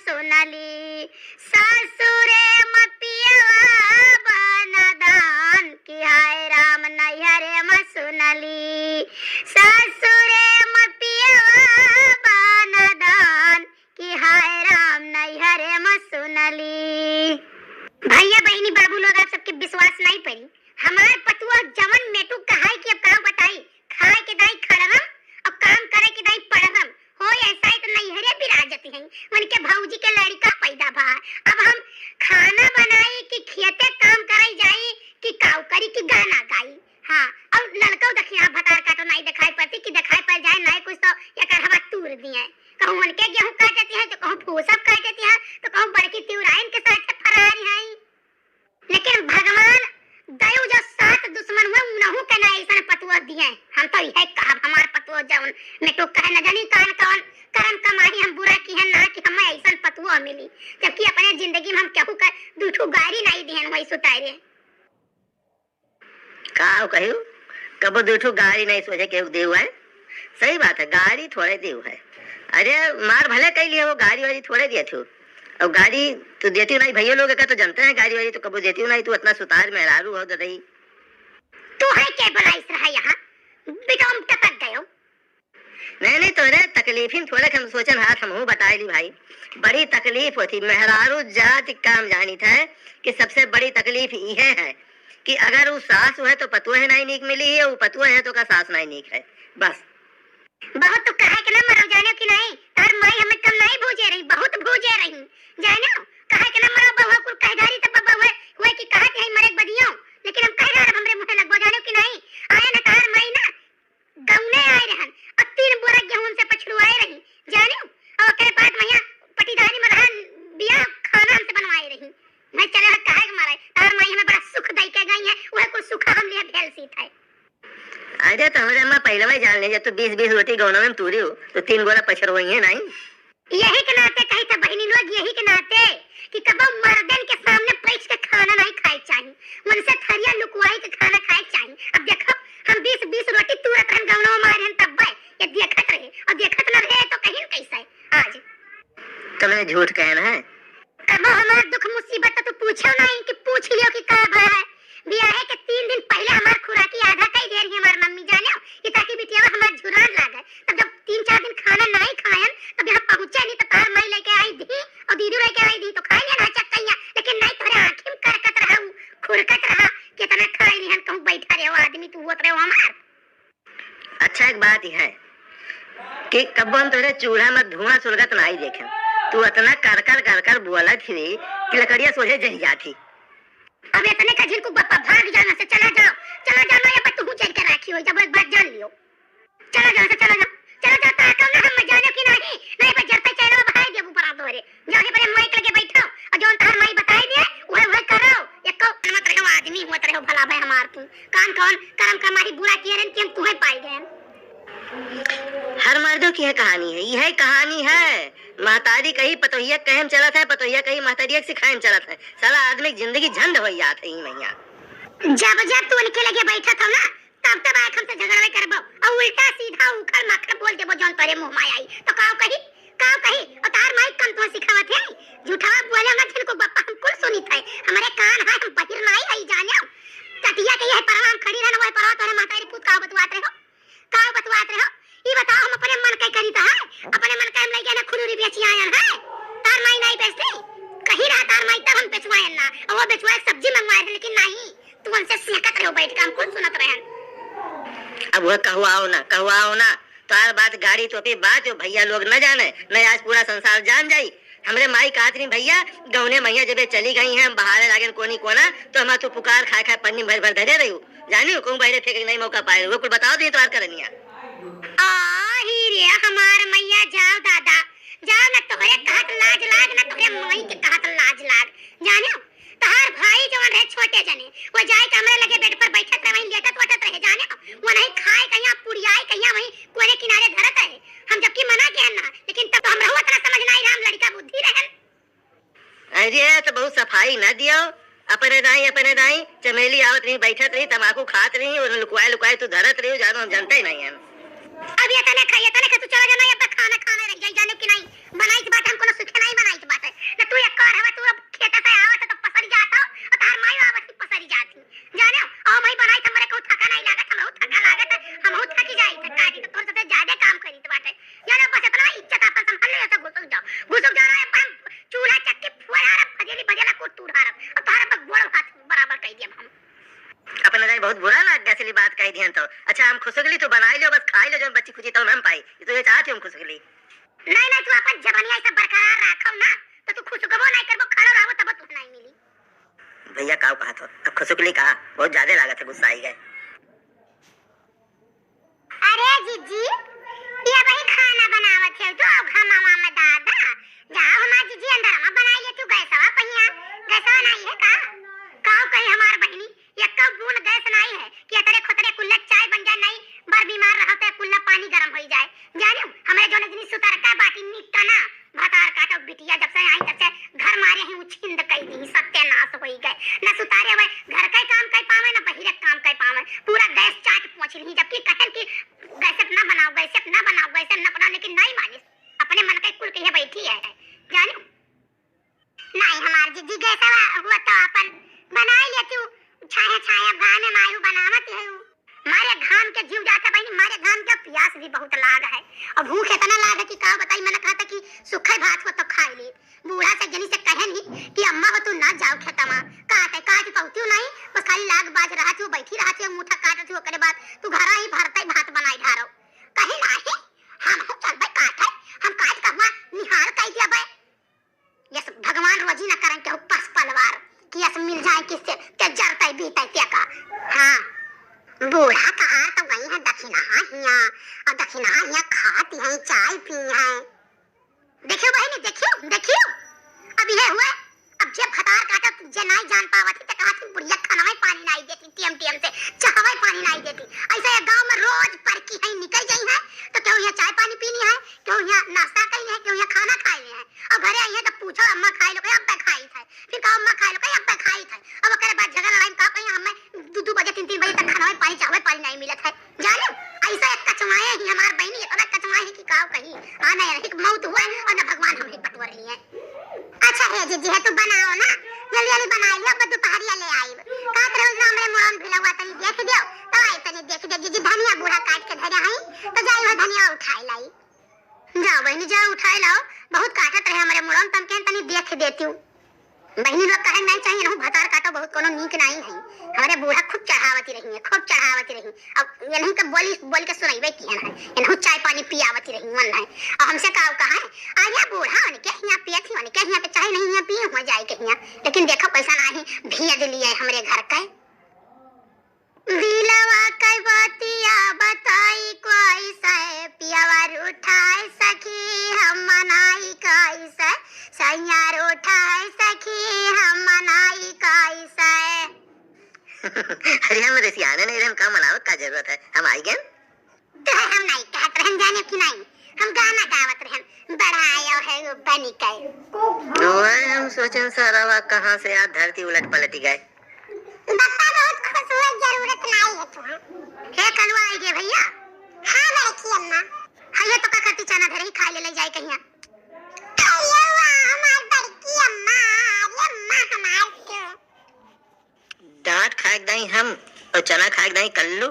सुनली सासुरे मपिया बनदान की हाय राम नैहरे में सुनली सासुरे मपिया बनदान की हाय राम नैहरे में सुनली। भैया बहनी बाबू लोग आप सबके विश्वास नहीं पड़ी हमार पतुआ जवन मेटू कहाई कि अब का बताई खाए के दाई खड़म और काम करे के दाई पड़म हो ऐसा ही तो नैहरे बिराजती हैं मन के भौजी के लड़का पैदा भा अब हम खाना बनाई कि खेते काम कराई जाई कि काऊ करी कि गाना गाई। हां और लड़का दखिया भतार काटो नहीं दिखाई पड़ती कि दिखाई पड़ जाए नहीं कुछ तो या कर हवा तूर दिए कहूं मन के गेहूं काट देती है तो कहूं फूसब काट देती है तो कहूं बड़की तिउराइन के साथ फरार है। लेकिन भगवान दयो जो सात दुश्मन हुए उनहु के ना ऐसा पतुआ दिए हम तो यह कहा हमार पतुआ जवन में तो कहे न जानी कान कौन करम कमाई हम बुरा की है ना कि हमें ऐसा पतुआ मिली जबकि अपने जिंदगी में हम केहू का दूठू गाड़ी नहीं दिहन वही सुतारे का कहू कबो दूठू गाड़ी नहीं सोचे केहू देव है। सही बात है गाड़ी थोड़े देव है। अरे मार भले कह लिए वो गाड़ी वाली थोड़े दिए थे और गाड़ी तो देती नहीं भैया लोग का तो जानते हैं गाड़ी वाली तो कबो देती नहीं तू इतना सुतार मेहरारू हो दही तू है के बुलाइस रहा यहाँ बिटोम टपक गयो। नहीं तो रे तकलीफ ही थोड़े हम सोचन हाथ हम बता ली भाई बड़ी तकलीफ होती मेहरारू जात काम जानी था कि सबसे बड़ी तकलीफ यह है कि अगर वो सास है तो पतुआ नहीं नीक मिली है वो पतुआ है तो का सास नहीं नीक है बस। बहुत तो कहे के ना मरो जाने की नहीं तार माई हमें कम नहीं भूजे रही बहुत भूजे रही जानो कहे के ना मरो बहु कुल कहदारी तब बहु है कि कहत है मरे बदियो लेकिन हम कह रहा हमरे मुंह लगो जानो की नहीं आए ना तार माई ना गौने आए रहन और 3 बोरा गेहूं से पछड़ुआए रही जानो और के बाद मैया पटीदारी में रहन बिया खाना हमसे बनवाए रही मैं चले कहे के मारे तार माई हमें बड़ा सुख दई के गई है वह कुछ सुख हम लिए भेल सीत है। अरे तो हमारे अम्मा पहले ही जान ले जब तू 20-20 रोटी गौना में तूरी हो तो 3 बोरा पछड़ हुई है नहीं यही के नाते कही था बहनी लोग यही के नाते कि कब मर्दन के सामने पैच के खाना नहीं खाए चाहिए मन से थरिया लुकवाई के खाना खाए चाहिए। अब देखो हम 20-20 रोटी तुरंत हम गौना में मारे तब ये देखत रहे और देखत न रहे तो कहीं कैसे आज तुम्हें झूठ कहना है कब हमारा दुख मुसीबत तो पूछो नहीं कि पूछ लियो कि का भय है बियाह के 3 दिन पहले हमार खुराकी आधा कई दे रही हमार मम्मी जाने कि ताकि बिटिया हमार झुरान लागे तब जब 3-4 दिन खाना नहीं खायन तब यहां पहुंचे नहीं तो तार माई लेके आई थी और दीदी लेके आई थी तो खाई लेना चक्कैया लेकिन नहीं तोरे आंखी में करकत रहा खुरकत रहा कितना खाई नहीं कहूं बैठा रहे आदमी तू होत रहे हमार। अच्छा एक बात है कि कब हम तोरे चूल्हा में धुआं सुलगत नहीं देखे तू इतना कर बोला थी कि लकड़ियां सोझे जल जाती। अब इतने का झिल को बप्पा भाग जाना से चला जाओ ना ये तू चल के राखी हो जब एक बात जान लियो चला जाओ ताकम ना हम जाने की नहीं पर जब तक चलो भाई देबू परा दोरे जाने पर माइक लगे बैठो और जोन तार माई बताई दिए वह करो एको मत रहो आदमी होत रहो भला भाई हमार तू कान कौन करम कमारी बुरा किए रन कि हम तुम्हें पाई गए। हर मर्दों की है कहानी है यह कहानी है महतारी कहीं पतोहिया कहम चलत है पतोहिया कहीं महतारिया सिखाएम चलत है साला आदमी की जिंदगी झंड हो जात है मैया जब तू उनके लगे बैठा था ना तब आए हमसे झगड़ा करबो और उल्टा सीधा उखड़ माखड़ बोल देबो जोन तोरे मुंह में आई तो काऊ कही और तार माई कम तो सिखावत है झूठा बोले ना जिनको बप्पा हम कुल सुनी थे हमारे कान है हम पहिर नहीं आई जाने टटिया के यह परवान खड़ी रहना वह परवा तोरे महतारी पूत काऊ बतवात रहो ये बताओ हम अपने मन के करी था अपने मन के हम ले ना खुरुरी बेची आयन है तार माई नहीं बेचते कहीं रहा तार माई तब हम बेचवाए ना और वो बेचवाए सब्जी मंगवाए थे लेकिन नहीं तू हमसे सिहकत रहो बैठ के हम कौन सुनत रहन। अब वह कहवाओ ना तार बात गाड़ी तो पे बात जो भैया लोग न जाने न आज पूरा संसार जान जाई हमरे माई कहत रही भैया गौने मैया जब चली गई हैं बाहर लागे कोनी कोना तो हम तू पुकार खाए पन्नी भर धरे रही जानी कहूं बहरे फेंके नहीं मौका पाए वो कुछ बताओ दी तो आर करनिया ही रे हमार मैया जाओ दादा जाओ ना तोरे कहत लाज लाग ना तोरे माई के कहत लाज लाग जानो तहार भाई जवन रहे छोटे जने वो जाए कमरे लगे बेड पर बैठत रहे वहीं लेटत वटत रहे जाने वो नहीं खाए कहिया पुड़ियाए कहिया वहीं कोरे किनारे धरत रहे हम जबकि मना किया ना लेकिन तब तो हम रहत ना समझ नहीं राम लड़का बुद्धि रहन। अरे तो बहुत सफाई न दियो अपने दाई चमेली आवत रही बैठत रही तमाकू खात रही और लुकवाए तू धरत रही जानो हम जानते ही नहीं है। अब ये तने खा तू चला जाना या खाना रह जाए जाने की नहीं बनाई की बात हमको ना सुखे नहीं बनाई की बात न तू एक कर हवा तू अब खेत से आवत तो पसरी जाता और तार माई आवत की पसरी जाती जाने और मैं बनाई त मरे को थका नहीं लागत हम थका लागत हम थकी जाई त काटी तो तोर से ज्यादा काम करी त बाटे जाने बस इतना इज्जत अपन संभाल ले ऐसे घुसक जा रहा है अपन चूल्हा चक्की फुआरा भजेली भजेला को टूटा रहा और तारा पर गोड़ हाथ बराबर कह दिया हम अपन नजर बहुत बुरा लग गया सिली बात कही दिहन तो। अच्छा हम खुशगली तो बनाई लो बस खाई लो जो बच्ची खुशी तो हम पाई ये तो ये चाहती हूं खुशगली। नहीं तू अपन जवानी ऐसा बरकरार रखो ना तो तू खुशगबो नहीं करबो खड़ो रहबो तब तू नहीं मिली। भैया का कहा तो अब खुशगली कहा बहुत ज्यादा लागत है गुस्सा आई गए। अरे जीजी ये भाई खाना बनावत है तो अब हम मामा में दादा जाओ हमार जीजी अंदर में बनाई ले तू गैसवा पहिया गैसवा नहीं है का काऊ कहीं हमार बहनी या कब बून गैस नहीं है कि अतरे खतरे कुल्ला चाय बन जाए नहीं बार बीमार रहते कुल्ला पानी गरम हो जाए जाने हमें जो नजनी सुतर का बाटी निकटा ना भतार काटा बिटिया जब से आई तब से घर मारे हैं उछिंद कई दी सत्यानाश हो गए ना सुतारे हुए घर का काम कर पावे ना बहिरे काम कर पावे पूरा गैस चाट पहुंच ली जबकि कहन की गैस ना बनाओ गैस न बना लेकिन नहीं मानिस अपने मन के कुल के बैठी है जाने नहीं हमार जीजी गैस हुआ तो अपन बनाई लेती छाया भाई में मायू बनावत है मारे घाम के जीव जाता भाई मारे घाम के प्यास भी बहुत लाग है और भूख इतना लाग है कि का बताई मैंने कहा था कि सूखे भात हो तो खा ले बूढ़ा से जनी से कहे नहीं कि अम्मा हो तू ना जाओ खेतमा काट पहुंची नहीं बस खाली लाग बाज रहा थी बैठी रहा थी मुठा काटत थी ओकरे बाद तू घर ही भरता भात बनाई ढारो कहे नहीं हम चल भाई काट हम काट कहवा निहार कह दिया भाई यस भगवान रोजी ना करें के पस पलवार कि यस मिल जाए किससे ते जरता बीता ते का हां बूढ़ा कहा तो गई है दक्षिणा हिया खाती है चाय पी है देखियो बहनी देखियो अब ये हुआ अब जब खतार काटा जे नहीं जान पावा थी तो कहा थी बुढ़िया खाना में पानी नहीं देती टीएम से चाहवा पानी नहीं देती ऐसा ये गांव में रोज परकी है निकल गई है तो क्यों यहाँ चाय पानी पीनी है क्यों यहाँ नाश्ता करनी है क्यों यहाँ खाना खाई है अब घरे आई है तो पूछो अम्मा खाई लो अब तक खाई था फिर कहो अम्मा खाई लो अब तक खाई था अब ओकरे बाद झगड़ा लड़ाई का कहीं हमें 2 बजे 3 बजे तक खाना में पानी चाहवा पानी नहीं मिलत है जानो ऐसा एक कचमाए ही हमार बहनी इतना कचमाए है कि काव कहीं आना है एक मौत हुआ और ना भगवान हमें पटवर लिए अच्छा है जीजी है तो बनाओ ना जल्दी बना लियो अब दोपहरिया ले आई का तरह ना हमरे मोरन भिला हुआ तनी देख दियो तो आई तनी देख दे जीजी धनिया बूढ़ा काट के धरे हई तो जाई हो धनिया उठाई लाई जाओ बहनी जाओ उठाई लाओ बहुत काटत रहे हमरे मोरन तम के तनी देख देती हूं बहनी लोग कहे नहीं चाहिए ना भतार काटो बहुत कोनो नीक नहीं है हमारे बूढ़ा खूब चढ़ावती रही अब ये नहीं के बोली के सुनाइबे किया है इनहु चाय पानी पियावती रही मन है और हमसे कहा है आया बूढ़ा उनके यहां पियत ही उनके यहां पे चाहे नहीं यहां पिए हो जाए के यहां लेकिन देखो पैसा नहीं भेज लिए हमरे घर का दिलवा के बतिया बताई कोई से पियावर उठाए सखी हम मनाई कोई से सैयार उठाए सखी हम मनाई कोई से अरे हम रसियाने नहीं हम का मनावत का जरूरत है हम आई गए तो हम नहीं कहत रहन जाने कि नहीं हम गाना गावत रहन बढ़ायो है वो बनी के हम सोचन सारा कहां से आज धरती उलट पलटी गए बता बहुत खुश हुए जरूरत नहीं है तुम्हें हे कलवा आई गे भैया हां मैं की अम्मा हां ये तो का करती चना धरे खा ले जाए कहिया कलवा हमार बड़की अम्मा हमार डांट खाए नहीं हम और चना खाए नहीं कल्लू